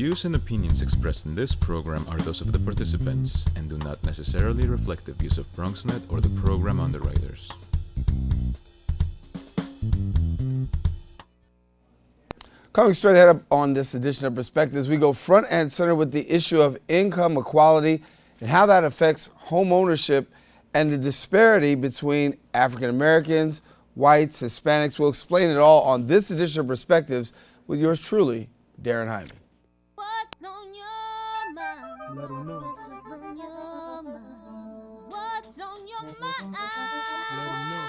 views and opinions expressed in this program are those of the participants and do not necessarily reflect the views of BronxNet or the program underwriters. Coming straight ahead up on this edition of Perspectives, we go front and center with the issue of income equality and how that affects home ownership and the disparity between African Americans, whites, Hispanics. We'll explain it all on this edition of Perspectives with yours truly, Darren Hyman. What's on your mind? Let 'em know. What's on your mind? What's on your mind? Let 'em know.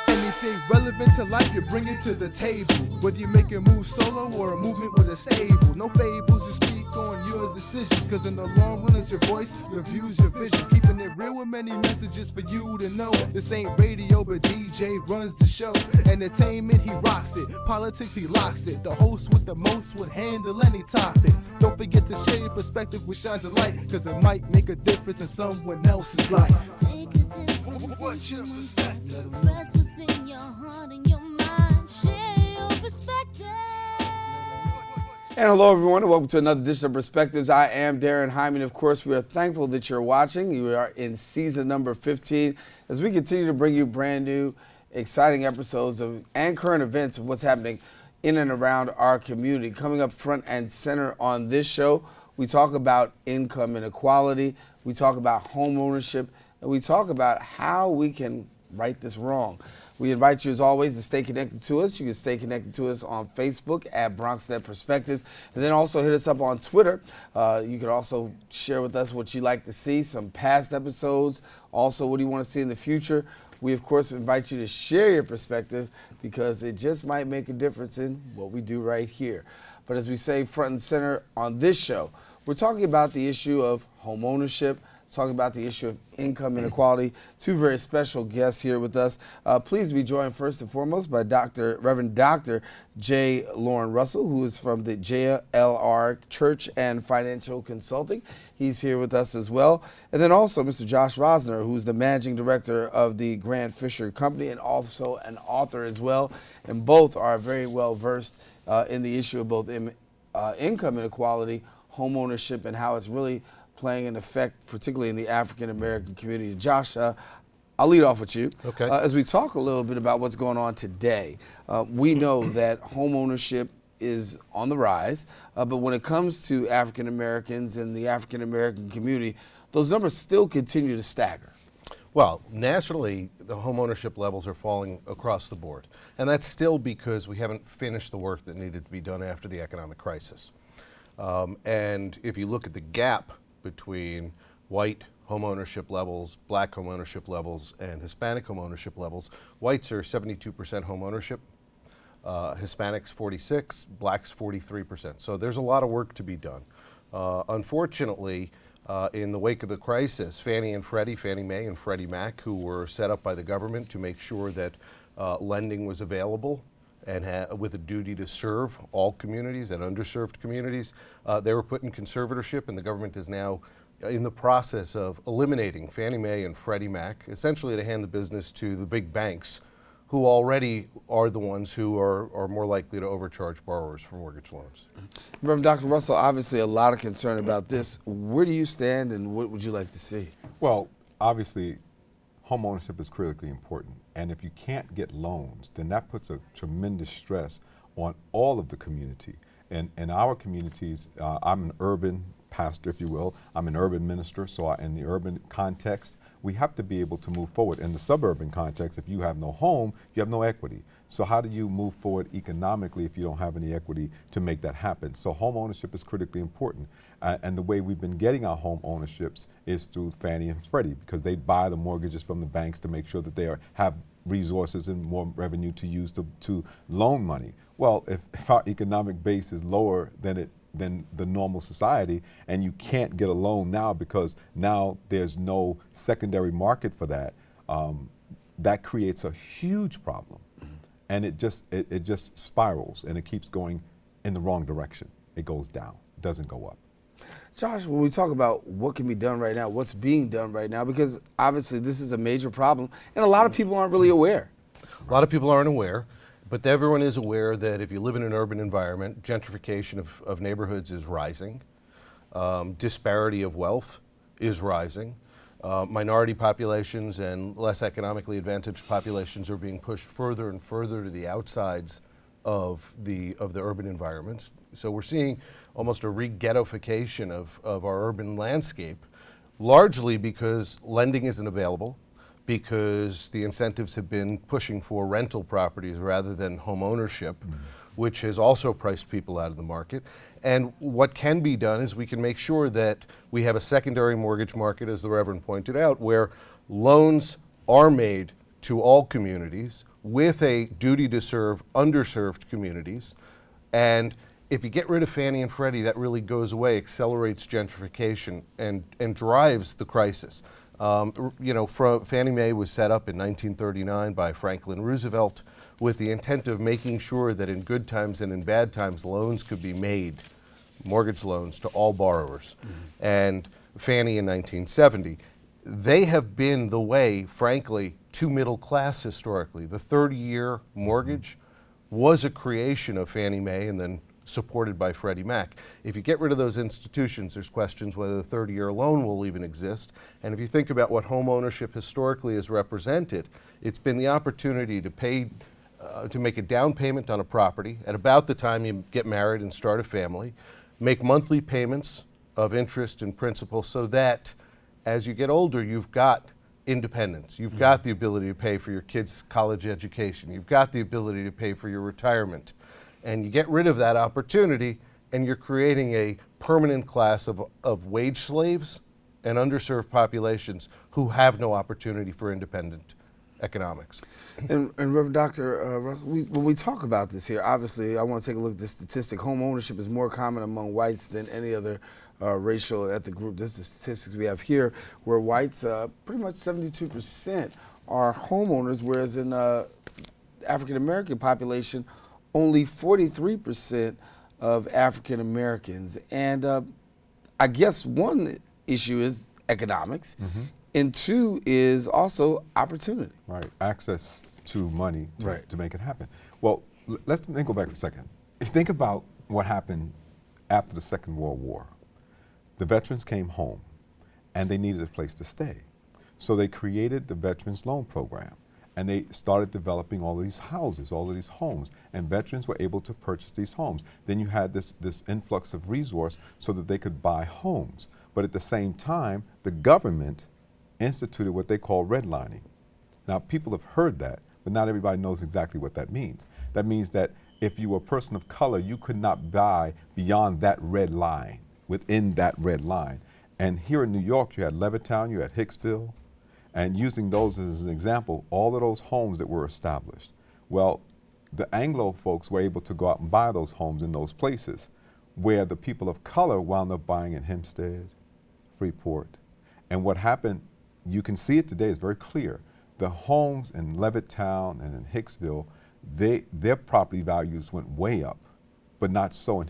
Anything relevant to life, you bring it to the table. Whether you make a move solo or a movement with a stable. No fables, you speak on your decisions. Cause in the long run, it's your voice, your views, your vision. Keeping it real with many messages for you to know. This ain't radio, but DJ runs the show. Entertainment, he rocks it. Politics, he locks it. The host with the most would handle any topic. Don't forget to share your perspective with shines of light. Cause it might make a difference in someone else's life. Make a difference. What's your perspective? Express what's in your heart and your mind. Share your perspective. And hello, everyone, and welcome to another edition of Perspectives. I am Darren Hyman. Of course, we are thankful that you're watching. You are in season number 15 as we continue to bring you brand new, exciting episodes and current events of what's happening in and around our community. Coming up front and center on this show, we talk about income inequality, we talk about home ownership, and we talk about how we can right this wrong. We invite you, as always, to stay connected to us. You can stay connected to us on Facebook at BronxNet Perspectives, and then also hit us up on Twitter. You can also share with us what you'd like to see, some past episodes, also what do you want to see in the future. We, of course, invite you to share your perspective because it just might make a difference in what we do right here. But as we say front and center on this show, we're talking about the issue of home ownership, talking about the issue of income inequality. Two very special guests here with us. Please be joined first and foremost by Reverend Dr. J. Lauren Russell, who is from the JLR Church and Financial Consulting. He's here with us as well. And then also Mr. Josh Rosner, who's the managing director of the Grant Fisher Company and also an author as well. And both are very well versed in the issue of both income inequality, home ownership, and how it's really playing an effect, particularly in the African American community. Josh, I'll lead off with you. Okay. As we talk a little bit about what's going on today, we know that home ownership is on the rise, but when it comes to African Americans and the African American community, those numbers still continue to stagger. Well, nationally, the home ownership levels are falling across the board. And that's still because we haven't finished the work that needed to be done after the economic crisis. And if you look at the gap between white home ownership levels, black home ownership levels, and Hispanic home ownership levels, whites are 72% home ownership, Hispanics 46%, blacks 43%. So there's a lot of work to be done. Unfortunately, in the wake of the crisis, Fannie Mae and Freddie Mac, who were set up by the government to make sure that lending was available and with a duty to serve all communities and underserved communities, they were put in conservatorship, and the government is now in the process of eliminating Fannie Mae and Freddie Mac, essentially to hand the business to the big banks, who already are the ones who are more likely to overcharge borrowers for mortgage loans. Reverend Dr. Russell, obviously a lot of concern about this. Where do you stand and what would you like to see? Well, obviously, home ownership is critically important. And if you can't get loans, then that puts a tremendous stress on all of the community. And in our communities, I'm an urban pastor, if you will. I'm an urban minister, so in the urban context, we have to be able to move forward. In the suburban context, if you have no home, you have no equity. So how do you move forward economically if you don't have any equity to make that happen? So home ownership is critically important. And the way we've been getting our home ownerships is through Fannie and Freddie, because they buy the mortgages from the banks to make sure that they have resources and more revenue to use to loan money. Well, if our economic base is lower than the normal society, and you can't get a loan now because now there's no secondary market for that, that creates a huge problem. And it just spirals, and it keeps going in the wrong direction. It goes down, it doesn't go up. Josh, when we talk about what can be done right now, what's being done right now, because obviously this is a major problem and a lot of people aren't really aware. A lot of people aren't aware, But everyone is aware that if you live in an urban environment, gentrification of neighborhoods is rising. Disparity of wealth is rising. Minority populations and less economically advantaged populations are being pushed further and further to the outsides of the urban environments. So we're seeing almost a re-ghettoification of our urban landscape, largely because lending isn't available, because the incentives have been pushing for rental properties rather than home ownership, which has also priced people out of the market. And what can be done is we can make sure that we have a secondary mortgage market, as the Reverend pointed out, where loans are made to all communities with a duty to serve underserved communities. And if you get rid of Fannie and Freddie, that really goes away, accelerates gentrification, and drives the crisis. Fannie Mae was set up in 1939 by Franklin Roosevelt with the intent of making sure that in good times and in bad times, loans could be made, mortgage loans, to all borrowers. And Fannie in 1970. They have been the way, frankly, to middle class historically. The 30-year mortgage was a creation of Fannie Mae and then supported by Freddie Mac. If you get rid of those institutions, there's questions whether the 30-year loan will even exist. And if you think about what home ownership historically has represented, it's been the opportunity to pay, to make a down payment on a property at about the time you get married and start a family, make monthly payments of interest and principal so that as you get older, you've got independence. You've got the ability to pay for your kids' college education. You've got the ability to pay for your retirement. And you get rid of that opportunity, and you're creating a permanent class of wage slaves and underserved populations who have no opportunity for independent economics. And Reverend Dr. Russell, when we talk about this here, obviously I want to take a look at the statistic. Home ownership is more common among whites than any other racial or ethnic group. This is the statistics we have here, where whites, pretty much 72% are homeowners, whereas in African American population, only 43% of African Americans. And I guess one issue is economics, and two is also opportunity. Right, access to money to, Right. to make it happen. Well, let's go back for a second. If you think about what happened after the Second World War, the veterans came home and they needed a place to stay. So they created the Veterans Loan Program. And they started developing all of these houses, all of these homes, and veterans were able to purchase these homes. Then you had this influx of resource so that they could buy homes. But at the same time, the government instituted what they call redlining. Now, people have heard that, but not everybody knows exactly what that means. That means that if you were a person of color, you could not buy beyond that red line, within that red line. And here in New York, you had Levittown, you had Hicksville, and using those as an example, all of those homes that were established. Well, the Anglo folks were able to go out and buy those homes in those places, where the people of color wound up buying in Hempstead, Freeport. And what happened, you can see it today, it's very clear. The homes in Levittown and in Hicksville, their property values went way up, but not so in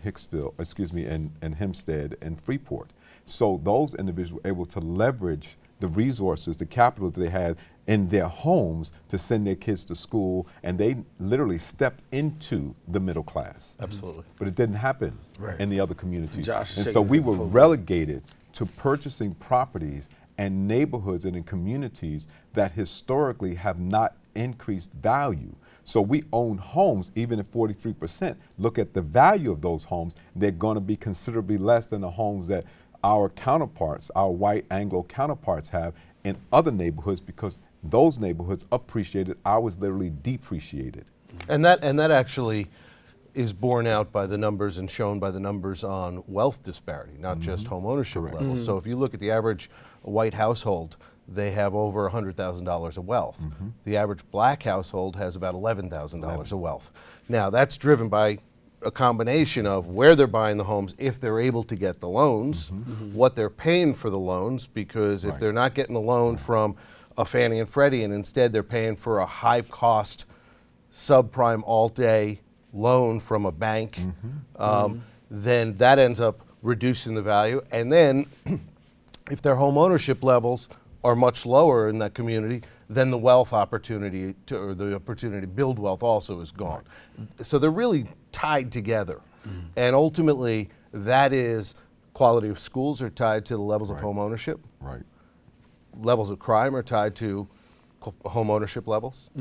in Hempstead and Freeport. So those individuals were able to leverage the resources, the capital that they had in their homes to send their kids to school, and they literally stepped into the middle class. Absolutely. But it didn't happen Right. in the other communities. Josh is And so shaking we his were head for me. relegated to purchasing properties and neighborhoods and in communities that historically have not increased value. So we own homes, even at 43%. Look at the value of those homes, they're going to be considerably less than the homes that our counterparts, our white Anglo counterparts have in other neighborhoods, because those neighborhoods appreciated, ours literally depreciated. And that actually is borne out by the numbers and shown by the numbers on wealth disparity, not just home ownership levels. So if you look at the average white household, they have over $100,000 of wealth. The average black household has about $11,000 of wealth. Now that's driven by a combination of where they're buying the homes, if they're able to get the loans, what they're paying for the loans, because if they're not getting the loan from a Fannie and Freddie and instead they're paying for a high cost subprime alt-A loan from a bank, then that ends up reducing the value. And then if their home ownership levels are much lower in that community, then the wealth opportunity or the opportunity to build wealth also is gone. So they're really tied together. And ultimately, that is quality of schools are tied to the levels of home ownership. Right. Levels of crime are tied to home ownership levels.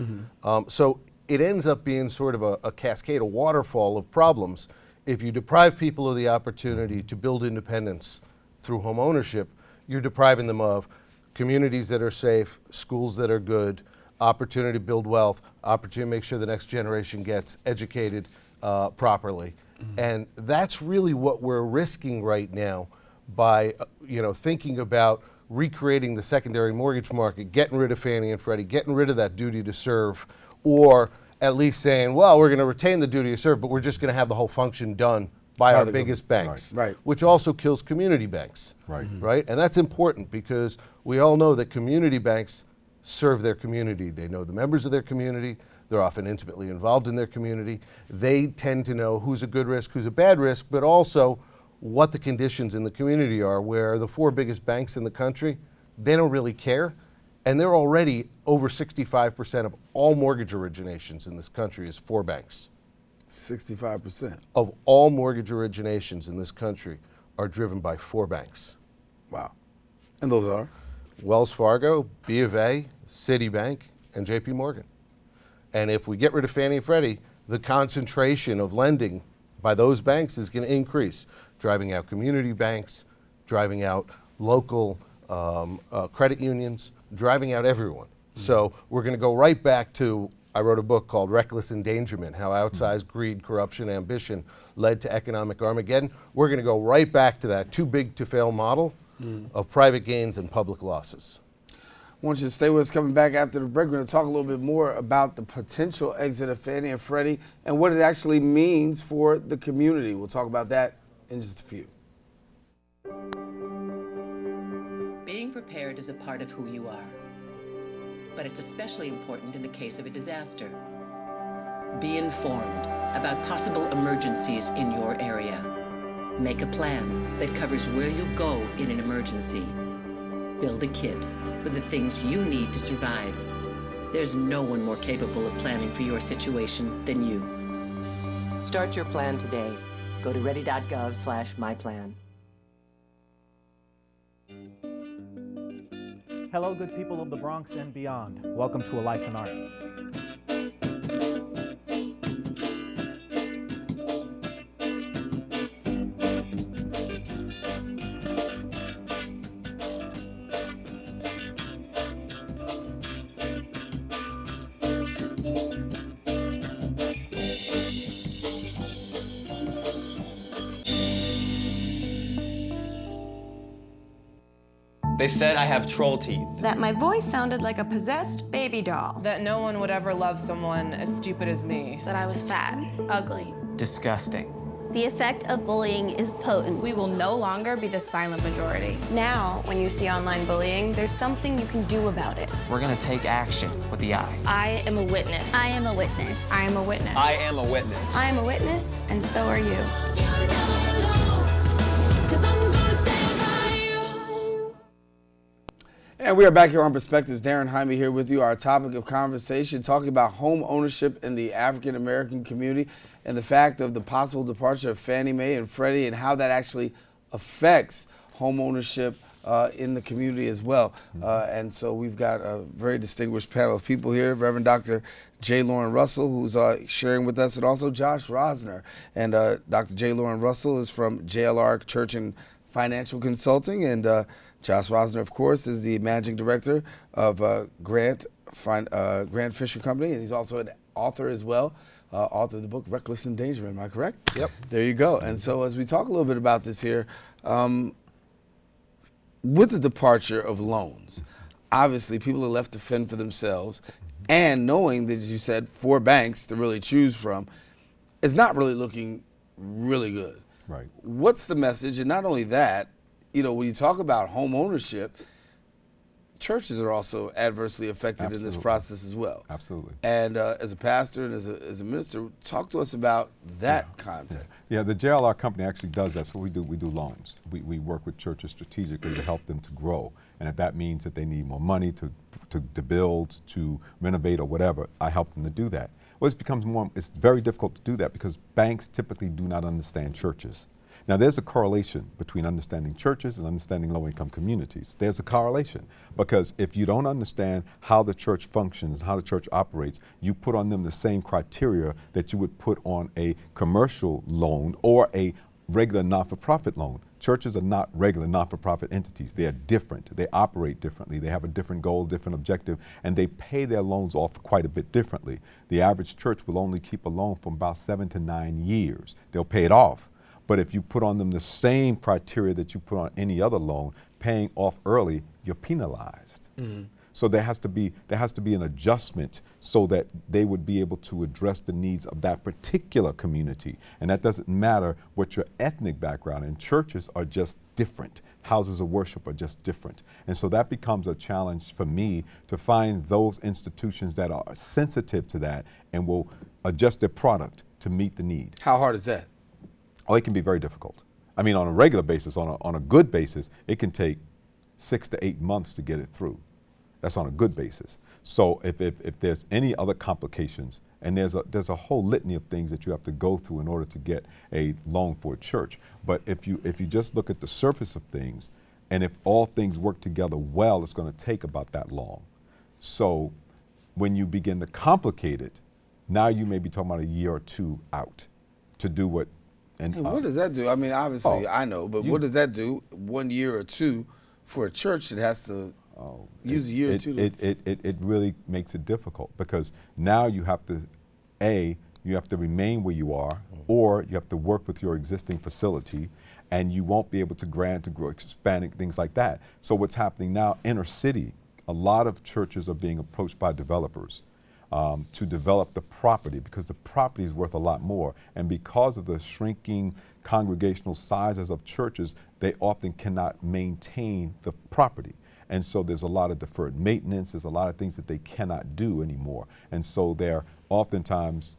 So it ends up being sort of a cascade, a waterfall of problems. If you deprive people of the opportunity to build independence through home ownership, you're depriving them of communities that are safe, schools that are good, opportunity to build wealth, opportunity to make sure the next generation gets educated properly. And that's really what we're risking right now by thinking about recreating the secondary mortgage market, getting rid of Fannie and Freddie, getting rid of that duty to serve, or at least saying, well, we're going to retain the duty to serve, but we're just going to have the whole function done by our biggest banks, Right. which also kills community banks. Right? And that's important because we all know that community banks serve their community. They know the members of their community. They're often intimately involved in their community. They tend to know who's a good risk, who's a bad risk, but also what the conditions in the community are, where the 4 biggest banks in the country, they don't really care. And they're already over 65% of all mortgage originations in this country is 4 banks. 65%. Of all mortgage originations in this country are driven by 4 banks. Wow. And those are? Wells Fargo, B of A, Citibank, and JP Morgan. And if we get rid of Fannie and Freddie, the concentration of lending by those banks is going to increase, driving out community banks, driving out local credit unions, driving out everyone. So we're going to go right back to, I wrote a book called Reckless Endangerment, How Outsized Greed, Corruption, Ambition Led to Economic Armageddon. We're going to go right back to that too big to fail model of private gains and public losses. I want you to stay with us. Coming back after the break, we're going to talk a little bit more about the potential exit of Fannie and Freddie and what it actually means for the community. We'll talk about that in just a few. Being prepared is a part of who you are, but it's especially important in the case of a disaster. Be informed about possible emergencies in your area. Make a plan that covers where you'll go in an emergency. Build a kit with the things you need to survive. There's no one more capable of planning for your situation than you. Start your plan today. Go to ready.gov/myplan. Hello, good people of the Bronx and beyond. Welcome to A Life in Art. They said I have troll teeth. That my voice sounded like a possessed baby doll. That no one would ever love someone as stupid as me. That I was fat, ugly. Disgusting. The effect of bullying is potent. We will no longer be the silent majority. Now, when you see online bullying, there's something you can do about it. We're gonna take action with the I. I am a witness. I am a witness. I am a witness. I am a witness. I am a witness, and so are you. And we are back here on Perspectives. Darren Jaime here with you. Our topic of conversation, talking about home ownership in the African American community and the fact of the possible departure of Fannie Mae and Freddie and how that actually affects home ownership in the community as well. And so we've got a very distinguished panel of people here. Reverend Dr. J. Lauren Russell, who's sharing with us, and also Josh Rosner. And Dr. J. Lauren Russell is from JLR Church and Financial Consulting, and Josh Rosner, of course, is the managing director of Grant Fisher Company, and he's also an author as well, author of the book Reckless Endangerment. Am I correct? Yep. There you go. And so as we talk a little bit about this here, with the departure of loans, obviously people are left to fend for themselves, and knowing that, as you said, 4 banks to really choose from, is not really looking really good. Right. What's the message? And not only that, you know, when you talk about home ownership, churches are also adversely affected in this process as well. Absolutely. And as a pastor and as a minister, talk to us about that context. Yeah, the JLR company actually does that. So we do loans. We work with churches strategically to help them to grow. And if that means that they need more money to build, to renovate or whatever, I help them to do that. Well, it's very difficult to do that because banks typically do not understand churches. Now, there's a correlation between understanding churches and understanding low-income communities. There's a correlation because if you don't understand how the church functions, how the church operates, you put on them the same criteria that you would put on a commercial loan or a regular not-for-profit loan. Churches are not regular not-for-profit entities. They are different. They operate differently. They have a different goal, different objective, and they pay their loans off quite a bit differently. The average church will only keep a loan for about 7 to 9 years. They'll pay it off. But if you put on them the same criteria that you put on any other loan, paying off early, you're penalized. Mm-hmm. So there has to be an adjustment so that they would be able to address the needs of that particular community. And that doesn't matter what your ethnic background is. Churches are just different. Houses of worship are just different. And so that becomes a challenge for me to find those institutions that are sensitive to that and will adjust their product to meet the need. How hard is that? Oh, it can be very difficult. I mean, on a regular basis, on a good basis, it can take 6 to 8 months to get it through. That's on a good basis. So if there's any other complications, and there's a whole litany of things that you have to go through in order to get a loan for a church. But if you just look at the surface of things, and if all things work together well, it's going to take about that long. So when you begin to complicate it, now you may be talking about a year or two out to do what. And what does that do? I mean, obviously, I know, but what does that do 1 year or two for a church that has to use a year or two? It really makes it difficult because now you have to, you have to remain where you are, or you have to work with your existing facility, and you won't be able to grant to grow, expanding, things like that. So what's happening now, inner city, a lot of churches are being approached by developers to develop the property because the property is worth a lot more. And because of the shrinking congregational sizes of churches, they often cannot maintain the property. And so there's a lot of deferred maintenance, there's a lot of things that they cannot do anymore. And so they're oftentimes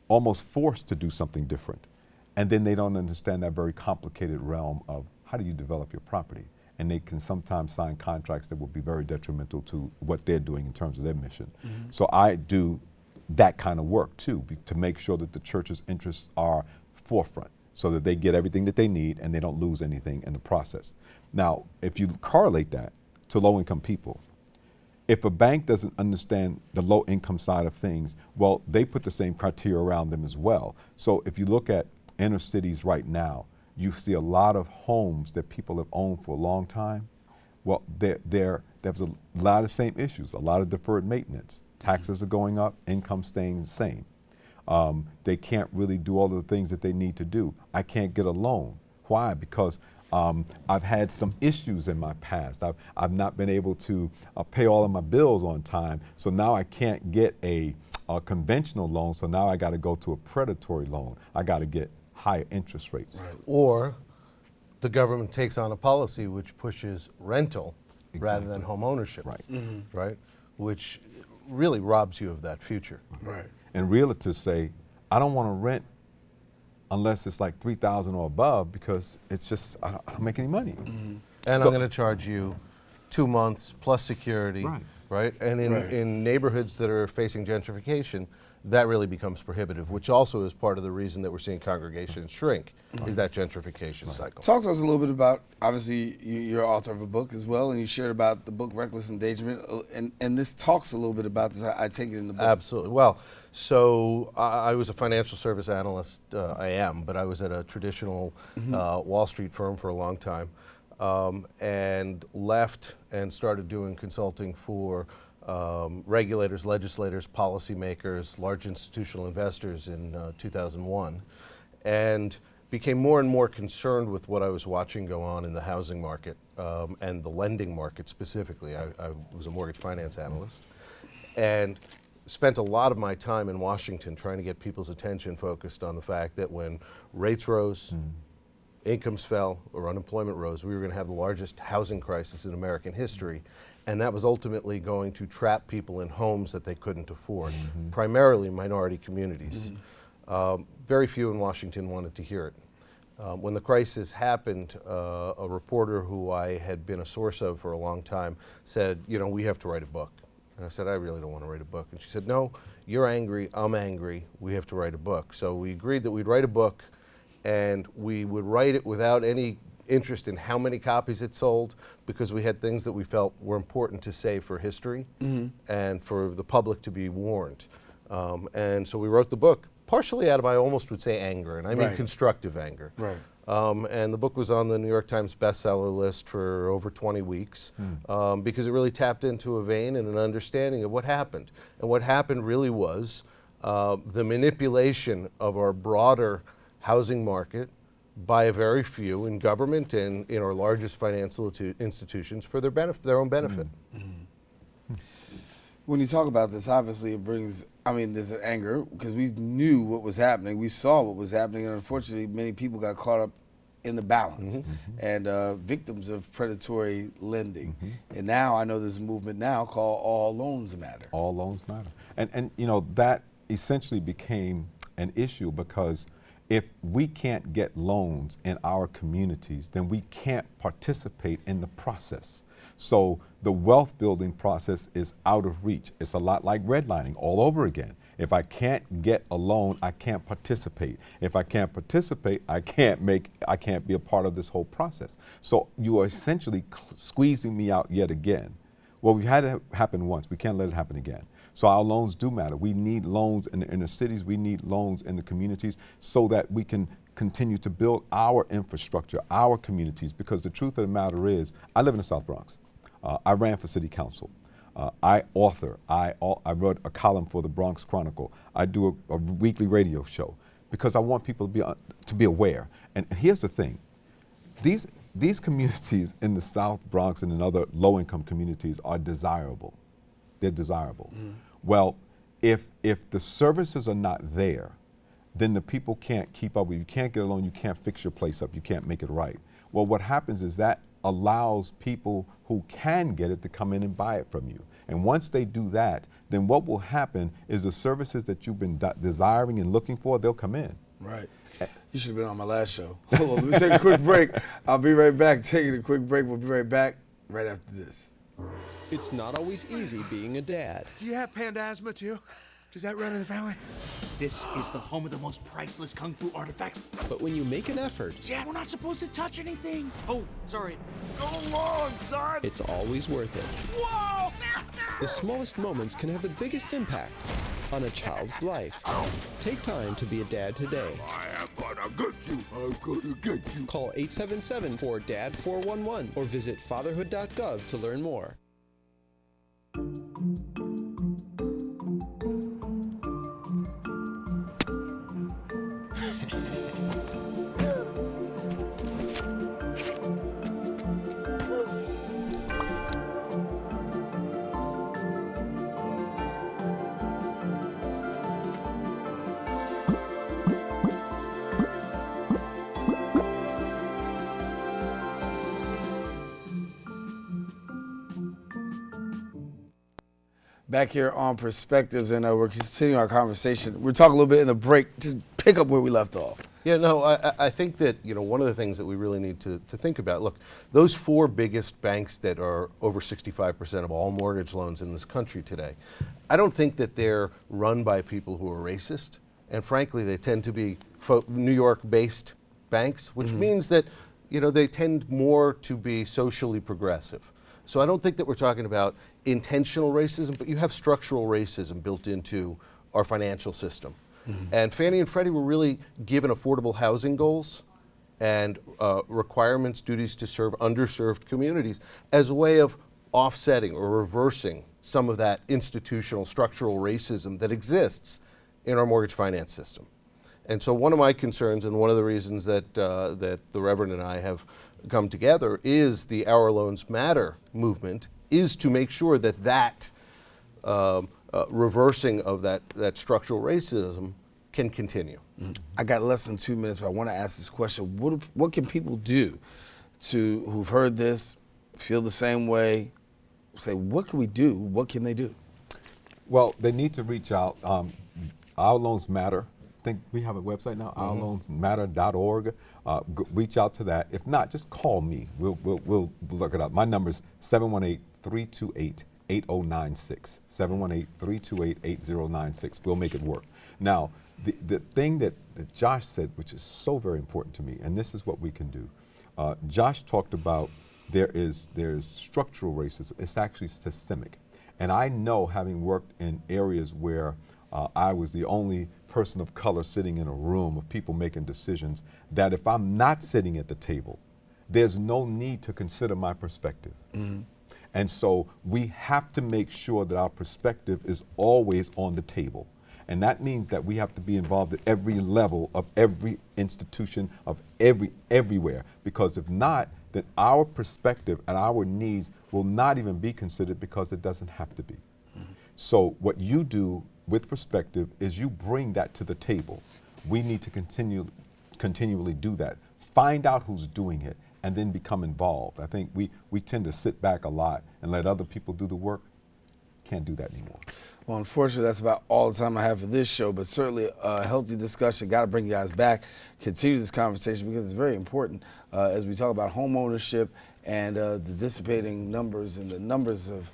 almost forced to do something different. And then they don't understand that very complicated realm of how do you develop your property? And they can sometimes sign contracts that will be very detrimental to what they're doing in terms of their mission. Mm-hmm. So I do that kind of work too, to make sure that the church's interests are forefront so that they get everything that they need and they don't lose anything in the process. Now, if you correlate that to low-income people, if a bank doesn't understand the low-income side of things, well, they put the same criteria around them as well. So if you look at inner cities right now, you see a lot of homes that people have owned for a long time. Well, there's a lot of same issues, a lot of deferred maintenance. Taxes are going up, income staying the same. They can't really do all of the things that they need to do. I can't get a loan. Why? Because I've had some issues in my past. I've not been able to pay all of my bills on time, so now I can't get a conventional loan, so now I got to go to a predatory loan. I got to get higher interest rates. Right. Or the government takes on a policy which pushes rental rather than home ownership, right? Mm-hmm. Right, which really robs you of that future. Right. And realtors say, I don't want to rent unless it's like $3,000 or above because it's just I don't make any money. Mm-hmm. And so, I'm going to charge you 2 months plus security, right? And in neighborhoods that are facing gentrification, that really becomes prohibitive, which also is part of the reason that we're seeing congregations shrink, is that gentrification cycle. Talk to us a little bit about, obviously, you're author of a book as well, and you shared about the book Reckless Endangerment, and this talks a little bit about this. I take it in the book. Absolutely. Well, so I was a financial service analyst, I am, but I was at a traditional Wall Street firm for a long time, and left and started doing consulting for regulators, legislators, policymakers, large institutional investors in 2001, and became more and more concerned with what I was watching go on in the housing market and the lending market specifically. I was a mortgage finance analyst and spent a lot of my time in Washington trying to get people's attention focused on the fact that when rates rose, incomes fell, or unemployment rose, we were going to have the largest housing crisis in American history. And that was ultimately going to trap people in homes that they couldn't afford, primarily minority communities. Very few in Washington wanted to hear it. When the crisis happened, a reporter who I had been a source of for a long time said, we have to write a book. And I said, I really don't want to write a book. And she said, no, you're angry, I'm angry, we have to write a book. So we agreed that we'd write a book, and we would write it without any interest in how many copies it sold, because we had things that we felt were important to say for history and for the public to be warned. And so we wrote the book, partially out of, I almost would say, anger, and I mean constructive anger. Right. And the book was on the New York Times bestseller list for over 20 weeks because it really tapped into a vein and an understanding of what happened. And what happened really was the manipulation of our broader housing market by a very few in government and in our largest financial institutions for their own benefit. When you talk about this, obviously it brings, there's an anger because we knew what was happening. We saw what was happening, and unfortunately many people got caught up in the balance and victims of predatory lending. And now I know there's a movement now called All Loans Matter. All Loans Matter. And that essentially became an issue because if we can't get loans in our communities, then we can't participate in the process. So the wealth building process is out of reach. It's a lot like redlining all over again. If I can't get a loan, I can't participate. If I can't participate, I can't be a part of this whole process. So you are essentially squeezing me out yet again. Well, we've had it happen once. We can't let it happen again. So our loans do matter. We need loans in the inner cities. We need loans in the communities so that we can continue to build our infrastructure, our communities, because the truth of the matter is, I live in the South Bronx. I ran for city council. I wrote a column for the Bronx Chronicle. I do a weekly radio show because I want people to be aware. And here's the thing. These communities in the South Bronx and in other low-income communities are desirable. They're desirable. Well, if the services are not there, then the people can't keep up with you. You can't get a loan, you can't fix your place up, you can't make it right. Well, what happens is that allows people who can get it to come in and buy it from you. And once they do that, then what will happen is the services that you've been desiring and looking for, they'll come in. Right. You should have been on my last show. Hold on, let me take a quick break. I'll be right back. Taking a quick break. We'll be right back right after this. It's not always easy being a dad. Do you have panda asthma too? Does that run in the family? This is the home of the most priceless kung fu artifacts. But when you make an effort, Dad, we're not supposed to touch anything. Oh, sorry. Go along, son! it's always worth it. Whoa! Master! The smallest moments can have the biggest impact on a child's life. Take time to be a dad today. I am gonna get you. I'm gonna get you. Call 877-4DAD-411 or visit fatherhood.gov to learn more. Back here on Perspectives, and we're continuing our conversation. We're talking a little bit in the break, just pick up where we left off. Yeah, no, I think that, one of the things that we really need to think about, look, those four biggest banks that are over 65% of all mortgage loans in this country today, I don't think that they're run by people who are racist. And frankly, they tend to be New York-based banks, which means that, they tend more to be socially progressive. So I don't think that we're talking about intentional racism, but you have structural racism built into our financial system. And Fannie and Freddie were really given affordable housing goals and requirements, duties to serve underserved communities as a way of offsetting or reversing some of that institutional structural racism that exists in our mortgage finance system. And so one of my concerns, and one of the reasons that the Reverend and I have come together, is the Our Loans Matter movement, is to make sure that reversing of that structural racism can continue. I got less than 2 minutes, but I want to ask this question. What can people do who've heard this, feel the same way, say, what can we do? What can they do? Well, they need to reach out. Our Loans Matter. think we have a website now, ourloansmatter.org. Reach out to that. If not, just call me. We'll look it up. My number is 718-328-8096. 718-328-8096. We'll make it work. Now, the thing that Josh said, which is so very important to me, and this is what we can do. Josh talked about there's structural racism. It's actually systemic. And I know, having worked in areas where I was the only person of color sitting in a room of people making decisions, that if I'm not sitting at the table, there's no need to consider my perspective. Mm-hmm. And so we have to make sure that our perspective is always on the table. And that means that we have to be involved at every level of every institution, of everywhere. Because if not, then our perspective and our needs will not even be considered, because it doesn't have to be. Mm-hmm. So what you do with perspective is you bring that to the table. We need to continually do that. Find out who's doing it and then become involved. I think we tend to sit back a lot and let other people do the work. Can't do that anymore. Well, unfortunately, that's about all the time I have for this show, but certainly a healthy discussion. Got to bring you guys back, continue this conversation, because it's very important as we talk about home ownership and the dissipating numbers and the numbers of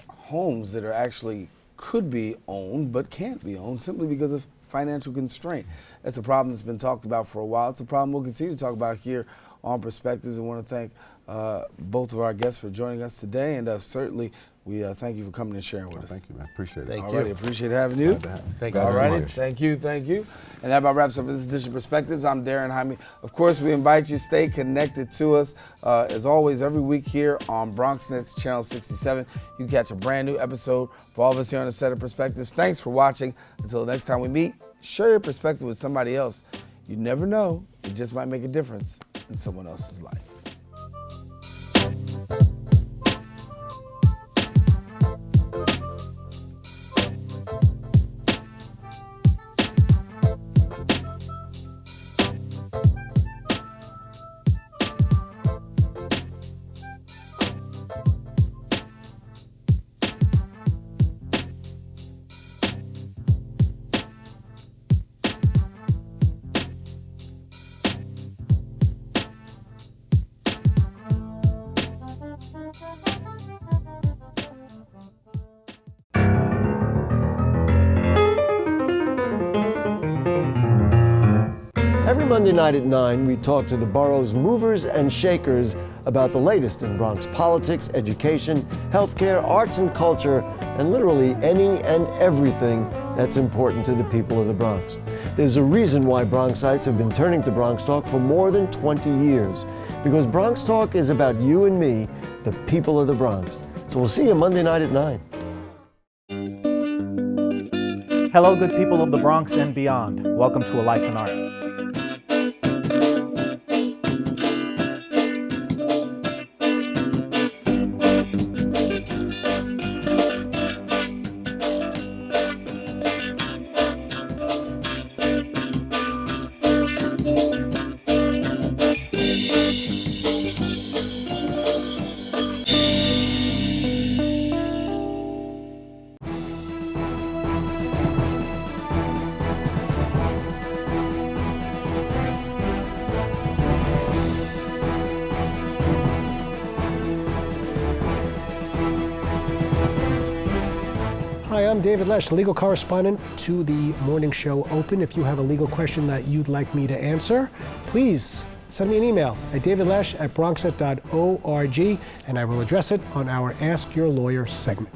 homes that are actually could be owned but can't be owned simply because of financial constraint. That's a problem that's been talked about for a while. It's a problem we'll continue to talk about here on Perspectives. I want to thank both of our guests for joining us today, and certainly we thank you for coming and sharing with us. Thank you, man. Appreciate it. Thank you. Appreciate having you. Thank you. All righty. Thank you. And that about wraps up this edition of Perspectives. I'm Darren Jaime. Of course, we invite you to stay connected to us. As always, every week here on BronxNet's Channel 67, you catch a brand new episode for all of us here on the set of Perspectives. Thanks for watching. Until the next time we meet, share your perspective with somebody else. You never know. It just might make a difference in someone else's life. Every Monday night at 9, we talk to the borough's movers and shakers about the latest in Bronx politics, education, healthcare, arts and culture, and literally any and everything that's important to the people of the Bronx. There's a reason why Bronxites have been turning to Bronx Talk for more than 20 years, because Bronx Talk is about you and me, the people of the Bronx. So we'll see you Monday night at 9. Hello, good people of the Bronx and beyond. Welcome to A Life in Art. Hi, I'm David Lesh, legal correspondent to the Morning Show Open. If you have a legal question that you'd like me to answer, please send me an email at davidlesh@bronxnet.org, and I will address it on our Ask Your Lawyer segment.